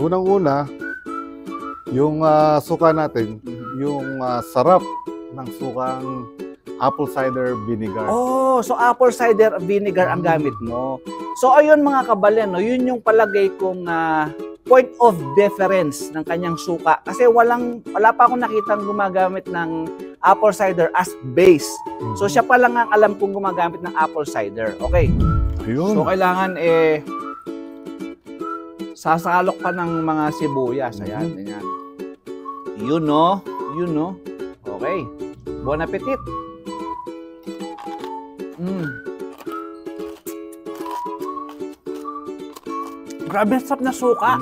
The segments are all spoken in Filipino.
Unang-una, yung suka natin, yung sarap ng sukang apple cider vinegar. Oh, so apple cider vinegar ang gamit mo. So ayun mga kabalen, no, yun yung palagay kong point of difference ng kanyang suka. Kasi wala pa akong nakitang gumagamit ng apple cider as base. So siya pa lang ang alam kong gumagamit ng apple cider. Okay. Ayun. So kailangan sasalok pa ng mga sibuyas. Ayan, ganyan. Yun no. Yun no. Okay. Bon appetit. Grabe ang sarap na suka.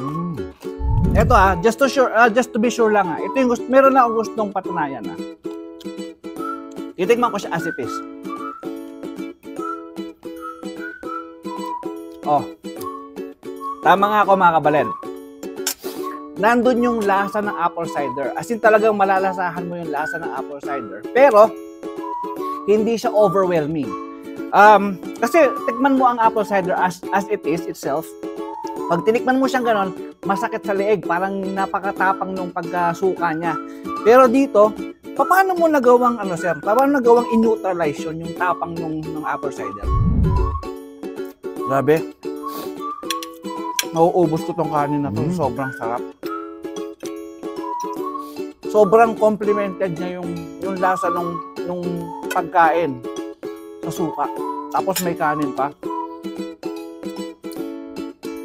Ito just to be sure lang ito yung meron na akong gustong patunayan Titikman ko siya as it is. Oh. Tama nga ako mga kabalen. Nandun yung lasa ng apple cider. As in talagang malalasahan mo yung lasa ng apple cider. Pero hindi siya overwhelming. Kasi tikman mo ang apple cider as it is itself. Pag tinikman mo siyang ganon, masakit sa leeg. Parang napakatapang nung pagkasuka niya. Pero dito, paano mo nagawang paano nagawang in-neutralize yun, yung tapang ng apple cider? Grabe. Nauubos ko tong kanin na to. Sobrang sarap. Sobrang complimented niya yung lasa nung pagkain sa suka. Tapos may kanin pa.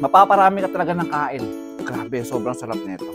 Mapaparami ka talaga ng kain. Grabe, sobrang sarap nito.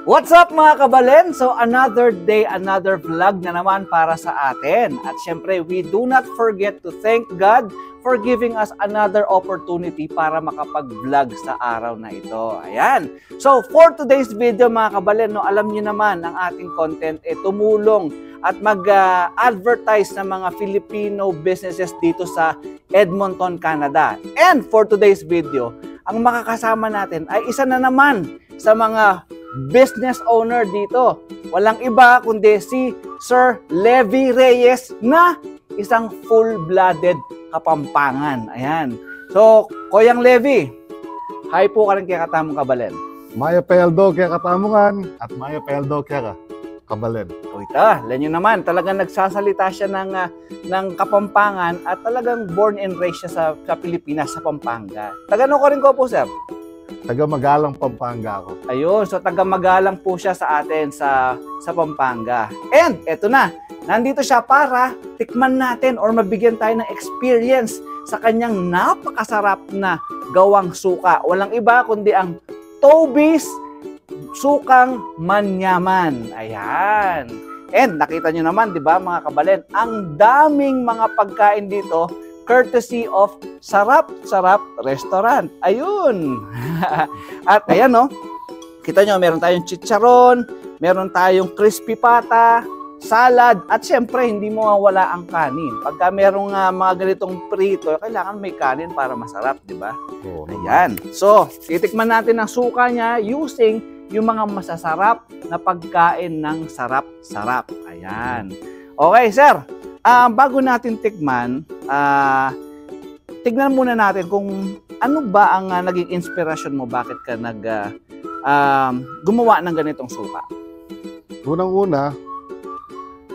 What's up mga kabalen? So another day, another vlog na naman para sa atin. At syempre, we do not forget to thank God for giving us another opportunity para makapag-vlog sa araw na ito. Ayan. So for today's video mga kabalen, no, alam niyo naman ang ating content tumulong at mag-advertise ng mga Filipino businesses dito sa Edmonton, Canada. And for today's video, ang makakasama natin ay isa na naman sa mga business owner dito. Walang iba kundi si Sir Levy Reyes na isang full-blooded Kapampangan. Ayan. So, Koyang Levy, hi po ka rin kaya katamong kabalen. Maya peldo kaya katamungan at maya peldo kaya kabalen. O ito, alam nyo naman, talagang nagsasalita siya ng Kapampangan at talagang born and raised siya sa Pilipinas, sa Pampanga. Taga-ano ko rin ko po, sir? Taga-Magalang, Pampanga ako. Ayun, so taga-Magalang po siya sa atin sa Pampanga. And eto na, nandito siya para tikman natin or mabigyan tayo ng experience sa kanyang napakasarap na gawang suka. Walang iba kundi ang Toby's Sukang Manyaman. Ayan. And nakita nyo naman, di ba mga kabalen, ang daming mga pagkain dito courtesy of Sarap Restaurant. Ayun. At ayan no, kita nyo, meron tayong chicharon, meron tayong crispy pata, salad, at syempre hindi mo mawala ang kanin. Pagka merong mga ganitong prito, kailangan may kanin para masarap, di ba? Oh, ayan. So, titikman natin ang suka niya using yung mga masasarap na pagkain ng sarap-sarap. Ayan. Okay, sir. Bago natin tikman, tignan muna natin kung ano ba ang naging inspirasyon mo, bakit ka gumawa ng ganitong suka. Unang-una,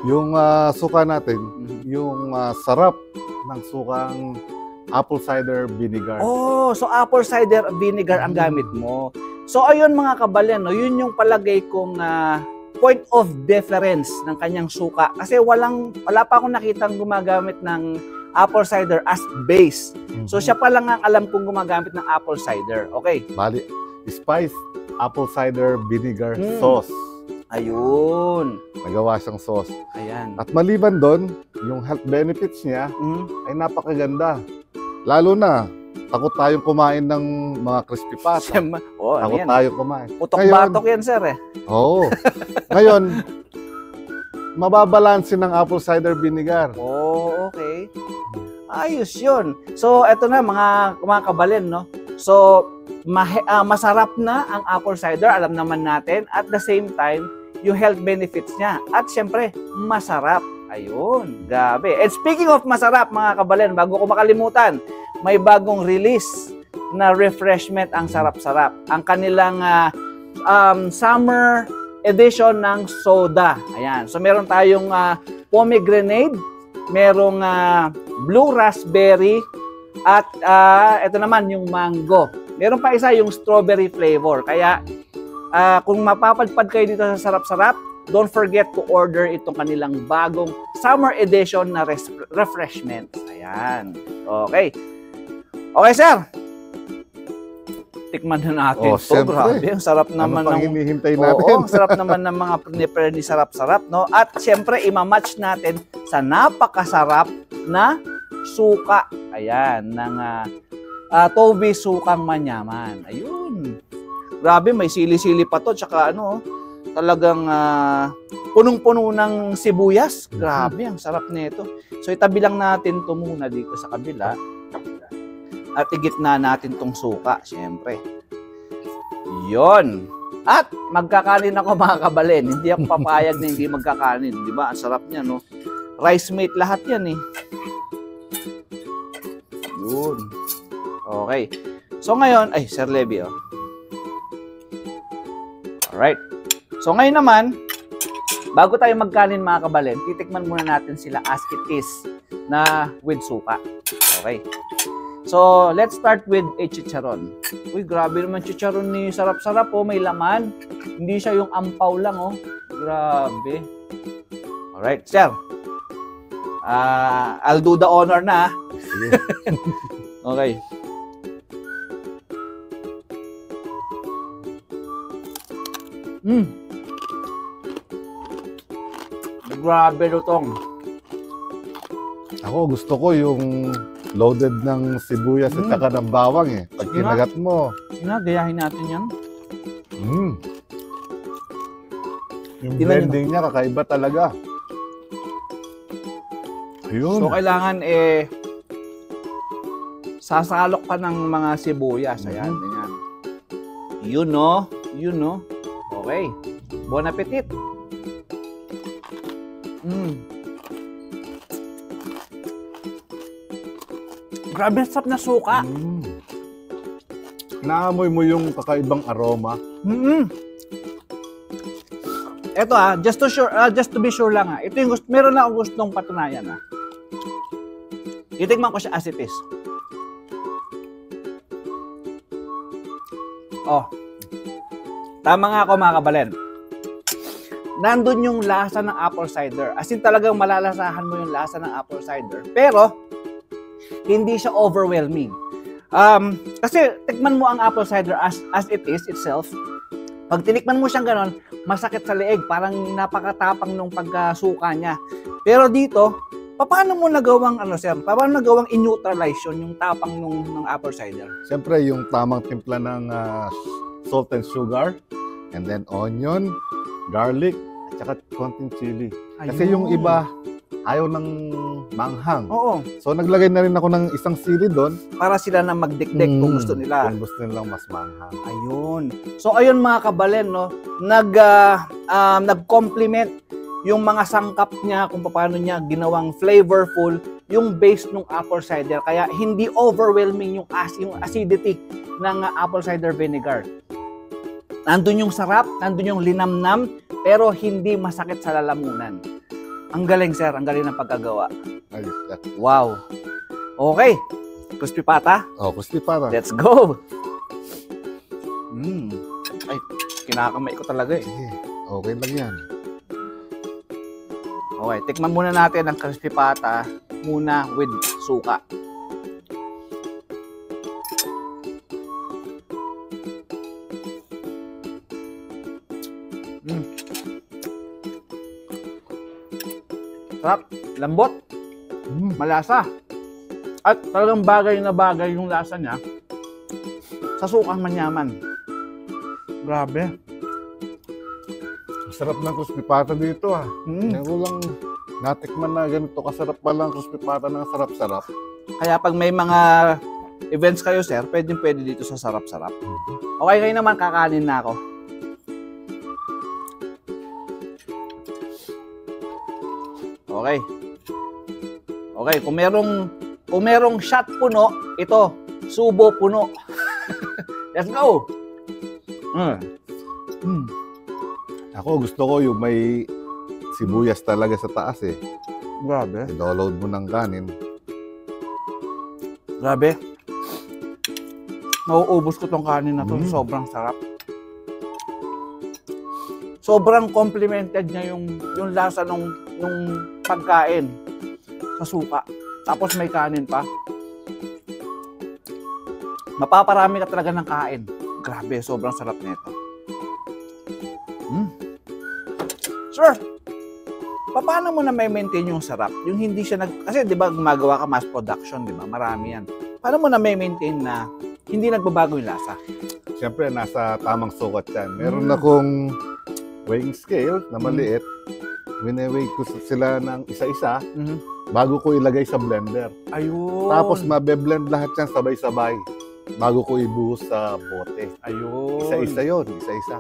yung suka natin, yung sarap ng sukang apple cider vinegar. Oh, so apple cider vinegar ang gamit mo. So ayun mga kabalen, no, yun yung palagay kong point of difference ng kanyang suka. Kasi wala pa akong nakitang gumagamit ng apple cider as base. So siya pa lang ang alam kong gumagamit ng apple cider. Okay. Bali, spice apple cider vinegar sauce. Ayun. Nagawa siyang sauce. Ayan. At maliban doon, yung health benefits niya ay napakaganda. Lalo na, takot tayong kumain ng mga crispy pata. Takot tayong kumain. Putok-batok yan, sir eh. Oo. Ngayon, mababalansin ng apple cider vinegar. Oh, okay. Ayos yun. So, eto na mga kabalen, no? So, masarap na ang apple cider, alam naman natin. At the same time, yung health benefits niya. At syempre, masarap. Ayun, grabe. And speaking of masarap, mga kabalen, bago ko makalimutan, may bagong release na refreshment ang sarap-sarap. Ang kanilang summer edition ng soda. Ayan. So, meron tayong pomegranate, merong blue raspberry, at ito naman yung mango. Meron pa isa yung strawberry flavor. Kaya kung mapapadpad kayo dito sa sarap-sarap, don't forget to order itong kanilang bagong summer edition na refreshment. Ayan. Okay. Okay, sir. Tikman na natin to. Grabe, ang sarap naman ng hinihintay natin. Oo, ang sarap naman ng mga prepare ni sarap-sarap, no? At siyempre, ima-match natin sa napakasarap na suka. Ayan, ng Toby Sukang Manyaman. Ayun. Grabe, may sili-sili pa to. Tsaka talagang punong-puno ng sibuyas. Grabe, ang sarap nito. So, itabi lang natin to muna dito sa kabila. At igitna natin tong suka, syempre. Yon. At magkakanin ako, mga kabalen. Hindi ako papayag na hindi magkakanin. Di ba? Ang sarap niya, no? Rice mate lahat yan, eh. Yun. Okay. So ngayon, ay, Sir Levy, oh. Alright. So ngayon naman, bago tayo magkanin, mga kabalen, titikman muna natin sila as it is na with suka. Okay. So, let's start with a chicharon. Uy, grabe naman chicharon ni sarap-sarap, oh. May laman. Hindi siya yung ampaw lang, oh. Grabe. Alright, sir. I'll do the honor na. Okay. Grabe lutong. Ako, gusto ko yung loaded ng sibuyas at saka ng bawang, eh. Pag kinagat mo. Gayahin natin yan. Yung blending niya, kakaiba talaga. Ayun. So, kailangan, sasalok ka ng mga sibuyas. Ayan, ganyan. Yun, no? Yun, no? Okay. Bon appetit. Grabe, sarap na suka. Naamoy mo yung kakaibang aroma. Ito just to be sure lang ito yung meron na akong gustong patunayan Titikman ko siya as it is. Oh. Tama nga ako, mga kabalen. Nandun yung lasa ng apple cider. As in talagang malalasahan mo yung lasa ng apple cider. Pero hindi siya overwhelming. Kasi tikman mo ang apple cider as it is itself. Pag tinikman mo siyang ganon, masakit sa leeg, parang napakatapang nung pagkasuka niya. Pero dito, paano mo nagawang paano nagawang i-neutralize yung tapang ng apple cider? Siyempre, yung tamang timpla ng salt and sugar, and then onion, garlic, at saka konting chili. Kasi yung iba, ayaw ng manghang. Oo. So, naglagay na rin ako ng isang sili doon. Para sila na magdikdik kung gusto nila. Kung gusto nilang mas manghang. Ayun. So, ayun, mga kabalen, no? Nag-complement yung mga sangkap niya kung paano niya ginawang flavorful yung base ng apple cider. Kaya hindi overwhelming yung acidity ng apple cider vinegar. Nandun yung sarap, nandun yung linamnam, pero hindi masakit sa lalamunan. Ang galing, sir. Ang galing ng pagkagawa. Ayos. Wow. Okay. Crispy pata? Oh, crispy pata. Let's go. Ay, kinakamay ko talaga eh. Okay lang yan. Okay, tikman muna natin ang crispy pata muna with suka. Sarap, lambot, malasa. At talagang bagay na bagay yung lasa niya sa Sukang Manyaman. Grabe. Sarap ng crispy pata dito Ngayon ko lang natikman na ganito kasarap pala ang crispy pata ng sarap-sarap. Kaya pag may mga events kayo, sir, pwede dito sa sarap-sarap. Okay, kayo naman, kakanin na ako. Okay. Okay, kung merong shot puno, ito, subo puno. Let's go. Ako gusto ko yung may sibuyas talaga sa taas eh. Grabe. I-download mo ng kanin. Grabe. Nauubos ko tong kanin na to. Sobrang sarap. Sobrang complimented niya yung lasa nung pagkain sa suka. Tapos may kanin pa. Mapaparami ka talaga ng kain. Grabe, sobrang sarap nito. Sir, paano mo na may maintain yung sarap? Yung hindi siya kasi 'di ba gumagawa ka mass production, 'di ba? Marami 'yan. Paano mo na may maintain na hindi nagbabago yung lasa? Siyempre, nasa tamang sukat yan. Meron akong weighing scale na maliit. Wine-weigh ko sila ng isa-isa bago ko ilagay sa blender. Ayun. Tapos mabe-blend lahat yan sabay-sabay bago ko ibuhos sa bote. Ayun. Isa-isa yun, isa-isa.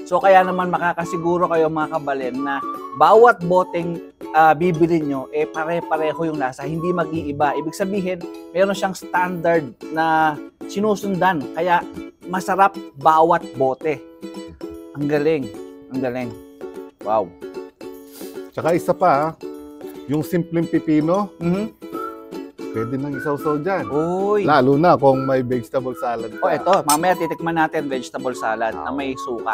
So kaya naman makakasiguro kayo mga kabalen na bawat boteng bibili nyo, pare-pareho yung lasa, hindi mag-iiba. Ibig sabihin, meron siyang standard na sinusundan. Kaya masarap bawat bote. Ang galing. Ang galing. Wow. Tsaka isa pa, yung simpleng pipino, pwede nang isawsaw dyan. Uy. Lalo na kung may vegetable salad ka. Oh, ito. Mamaya titikman natin vegetable salad na may suka.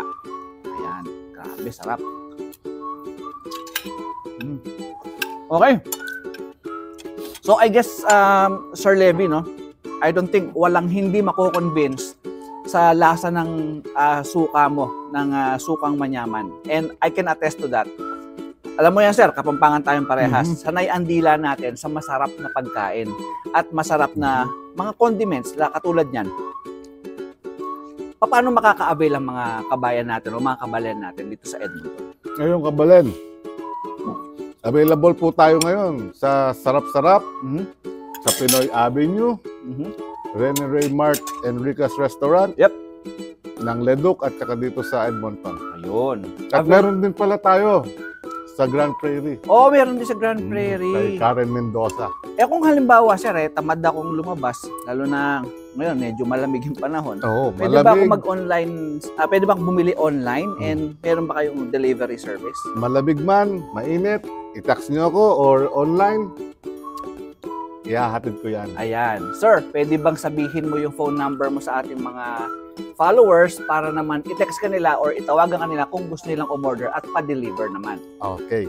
Ayan. Grabe, sarap. Okay. So, I guess, Sir Levy, no? I don't think walang hindi mako-convince sa lasa ng suka mo, ng sukang manyaman. And I can attest to that. Alam mo yan, sir, kapampangan tayong parehas. Sanay ang dila natin sa masarap na pagkain at masarap na mga condiments, katulad niyan. Paano makaka-avail ang mga kabayan natin o mga kabalen natin dito sa Edmonton? Ngayon, kabalen, available po tayo ngayon sa Sarap-Sarap, sa Pinoy Avenue, Rene Ray Mart, Enrica's Restaurant, ng Leduc at saka dito sa Edmonton. Ayun. At meron din pala tayo sa Grand Prairie. Oh, meron din sa Grand Prairie. Kay Karen Mendoza. Kung halimbawa, sir, tamad akong lumabas, lalo na ngayon, medyo malamig yung panahon. Oo, Pwede ba ako malamig. mag-online, pwede ba akong bumili online and meron ba kayong delivery service? Malamig man, mainit, i-text nyo ako or online, ihahatid ko yan. Ayan. Sir, pwede bang sabihin mo yung phone number mo sa ating mga followers para naman i-text kanila or itawagan kanila kung gusto nilang umorder at pa-deliver naman? Okay.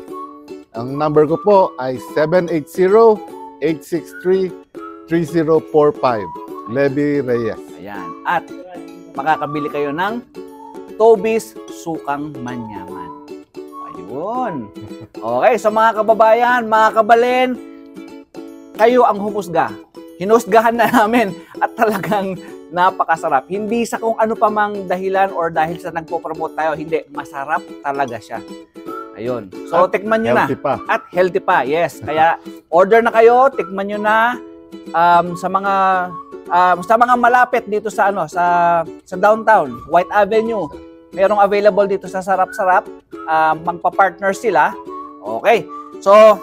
Ang number ko po ay 780-863-3045. Levy Reyes. Ayan. At makakabili kayo ng Toby's Sukang Manyaman. Ayun. Okay, so mga kababayan, mga kabalen, kayo ang humusga. Hinusgahan na namin at talagang napakasarap. Hindi sa kung ano pa mang dahilan or dahil sa nagpo-promote tayo. Hindi, masarap talaga siya. Ayun. So, At tikman nyo na. healthy pa. At healthy pa, yes. Kaya, order na kayo, tikman nyo na sa mga malapit dito sa sa downtown, White Avenue. Merong available dito sa Sarap-Sarap. Magpa-partner sila. Okay. So,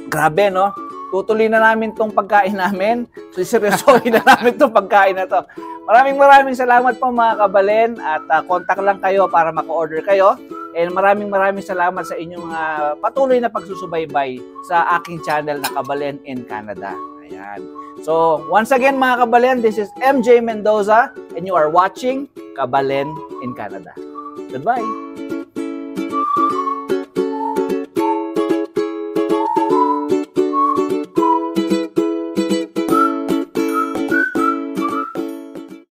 grabe, no? Tutuloy na namin tong pagkain namin. Seryosohin na namin tong pagkain na to. Maraming salamat po mga kabalen at contact lang kayo para maka-order kayo. And maraming salamat sa inyong patuloy na pagsusubaybay sa aking channel na Kabalen in Canada. Ayan. So, once again mga kabalen, this is MJ Mendoza and you are watching Kabalen in Canada. Goodbye!